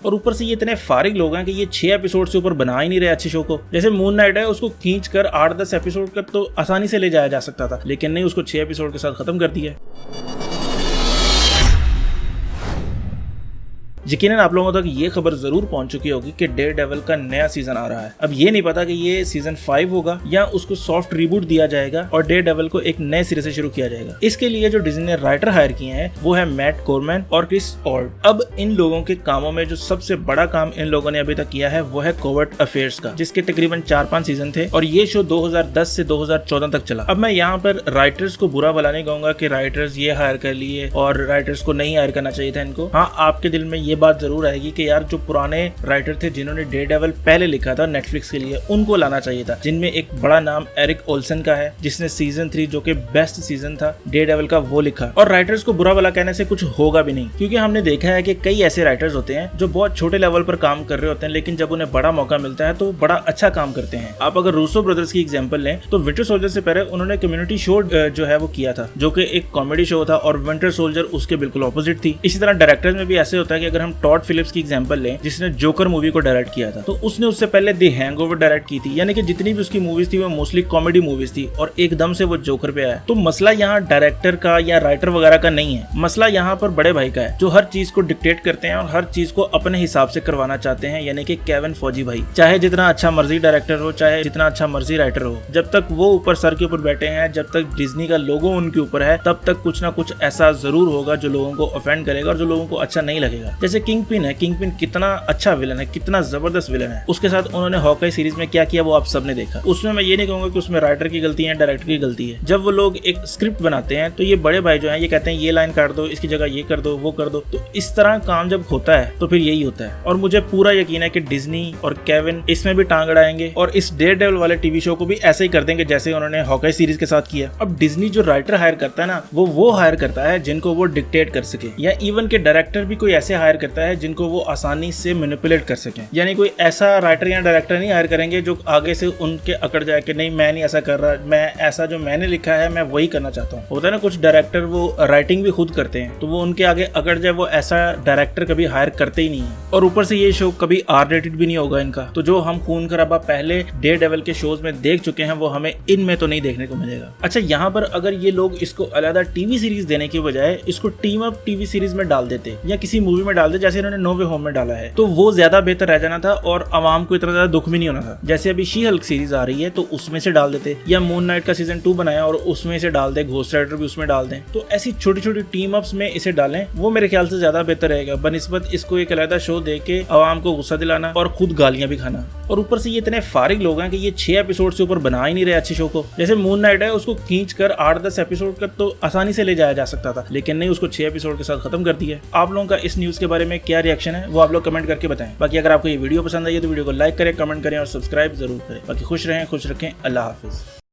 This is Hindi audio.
और ऊपर से ये इतने फारिग लोग हैं कि ये 6 एपिसोड से ऊपर बना ही नहीं रहे अच्छे शो को। जैसे मून नाइट है, उसको खींच कर 8-10 एपिसोड का तो आसानी से ले जाया जा सकता था, लेकिन नहीं, उसको 6 एपिसोड के साथ खत्म कर दिया। यकीनन आप लोगों तक ये खबर जरूर पहुंच चुकी होगी कि डेयरडेविल का नया सीजन आ रहा है। अब ये नहीं पता कि ये सीजन 5 होगा या उसको सॉफ्ट रिबूट दिया जाएगा और डेयरडेविल को एक नए सिरे से शुरू किया जाएगा। इसके लिए जो डिज्नी ने राइटर हायर किए हैं वो है मैट कोरमैन और क्रिस ऑर्ड। अब इन लोगों के कामों में जो सबसे बड़ा काम इन लोगों ने अभी तक किया है वो है कोवर्ट अफेयर्स का, जिसके तकरीबन 4-5 सीजन थे और ये शो 2010 से 2014 तक चला। अब मैं यहाँ पर राइटर्स को बुरा भला नहीं कहूंगा कि राइटर्स ये हायर कर लिए और राइटर्स को नहीं हायर करना चाहिए था इनको। हाँ, आपके दिल में ये बात जरूर आएगी कि यार जो पुराने राइटर थे जिन्होंने डेयरडेविल पहले लिखा था नेटफ्लिक्स के लिए, उनको लाना चाहिए था, जिनमें एक बड़ा नाम एरिक ओल्सन का है जिसने सीजन 3 जो कि बेस्ट सीजन था डेयरडेविल का वो लिखा। और राइटर्स को बुरा भला कहने से कुछ होगा भी नहीं, क्योंकि हमने देखा है कि कई ऐसे राइटर्स होते हैं जो बहुत छोटे लेवल पर काम कर रहे होते हैं, लेकिन जब उन्हें बड़ा मौका मिलता है तो बड़ा अच्छा काम करते हैं। आप अगर रूसो ब्रदर्स की एग्जांपल लें तो विंटर सोल्जर से पहले उन्होंने कम्युनिटी शो जो है वो किया था, जो कि एक कॉमेडी शो था और विंटर सोल्जर उसके बिल्कुल ऑपोजिट थी। इसी तरह डायरेक्टर्स में भी ऐसे होता है कि अगर हम टॉड फिलिप्स की एग्जांपल लें जिसने जोकर मूवी को डायरेक्ट किया था, तो उसने उससे पहले द हैंगओवर डायरेक्ट की थी, यानी कि जितनी भी उसकी मूवीज थी वो मोस्टली कॉमेडी मूवीज थी और एकदम से वो जोकर पे आया। तो मसला यहाँ डायरेक्टर का या राइटर वगैरह का नहीं है, मसला यहाँ पर बड़े भाई का है जो हर चीज को डिक्टेट करते हैं और हर चीज को अपने हिसाब से करवाना चाहते हैं, यानी कि केविन फौजी भाई। चाहे जितना अच्छा मर्जी डायरेक्टर हो, चाहे जितना अच्छा मर्जी राइटर हो, जब तक वो ऊपर सर के ऊपर बैठे हैं, जब तक डिज्नी का लोगो उनके ऊपर है, तब तक कुछ ना कुछ ऐसा जरूर होगा जो लोगों को ऑफेंड करेगा और जो लोगों को अच्छा नहीं लगेगा। जैसे किंगपिन है, किंगपिन कितना अच्छा विलन है, कितना जबरदस्त विलन है। उसके साथ उन्होंने हॉकाई सीरीज में क्या किया वो आप सबने देखा। उसमें मैं ये नहीं कहूंगा कि उसमें राइटर की गलती है, डायरेक्टर की गलती है। जब वो लोग एक स्क्रिप्ट बनाते हैं तो ये बड़े भाई जो हैं ये कहते हैं ये लाइन काट दो, इसकी जगह ये कर दो, वो कर दो। तो इस तरह काम जब होता है तो फिर यही होता है और मुझे पूरा यकीन है कि डिज्नी और केविन इसमें भी टांग अड़ाएंगे और इस डेयरडेविल वाले टीवी शो को भी ऐसे ही कर देंगे जैसे उन्होंने हॉकाई सीरीज के साथ किया। अब डिज्नी जो राइटर हायर करता है ना, वो हायर करता है जिनको वो डिक्टेट कर सके, या इवन के डायरेक्टर भी कोई ऐसे हायर करता है जिनको वो आसानी से मैनिपुलेट कर सके। यानी कोई ऐसा राइटर या डायरेक्टर नहीं हायर करेंगे जो आगे से उनके अकड़ जाए कि नहीं मैं नहीं ऐसा कर रहा, मैं ऐसा जो मैंने लिखा है मैं वही करना चाहता हूँ। होता है ना कुछ डायरेक्टर वो राइटिंग भी खुद करते हैं, तो वो उनके आगे अकड़ जाए, वो ऐसा डायरेक्टर कभी हायर करते ही नहीं है। और ऊपर से ये शो कभी आर रेटेड भी नहीं होगा इनका, तो जो हम खून खराबा पहले डेयरडेविल के शोज में देख चुके हैं वो हमें इनमें तो नहीं देखने को मिलेगा। अच्छा, यहाँ पर अगर ये लोग इसको अलग टीवी सीरीज देने की बजाय इसको टीम अप टीवी सीरीज में डाल देते या किसी मूवी में डाल देते जैसे इन्होंने नो वे होम में डाला है, तो वो ज्यादा बेहतर रह जाना था और आवाम को इतना ज्यादा दुख भी नहीं होना था। जैसे अभी शी हल्क सीरीज आ रही है तो उसमें से डाल देते, या मून नाइट का सीजन 2 बनाया और उसमें से डाल दे, घोस्ट राइडर भी उसमें डाल दें। तो ऐसी छोटी छोटी टीम अप्स में इसे डालें, वो मेरे ख्याल से ज्यादा बेहतर रहेगा बनिस्बत इसको एक अलग शो दे के आवाम को गुस्सा दिलाना और खुद गालियां भी खाना। और ऊपर से ये इतने फारिग लोग हैं कि ये 6 एपिसोड से ऊपर बना ही नहीं रहे अच्छे शो को। जैसे मून नाइट है, उसको खींच कर 8-10 एपिसोड का तो आसानी से ले जाया जा सकता था, लेकिन नहीं, उसको 6 एपिसोड के साथ खत्म कर दिया। आप लोगों का इस न्यूज के बारे में क्या रिएक्शन है वो आप लोग कमेंट करके बताएं। बाकी अगर आपको ये वीडियो पसंद आई है तो वीडियो को लाइक करें, कमेंट करें और सब्सक्राइब जरूर करें। बाकी खुश रहें, खुश रखें। अल्लाह हाफिज।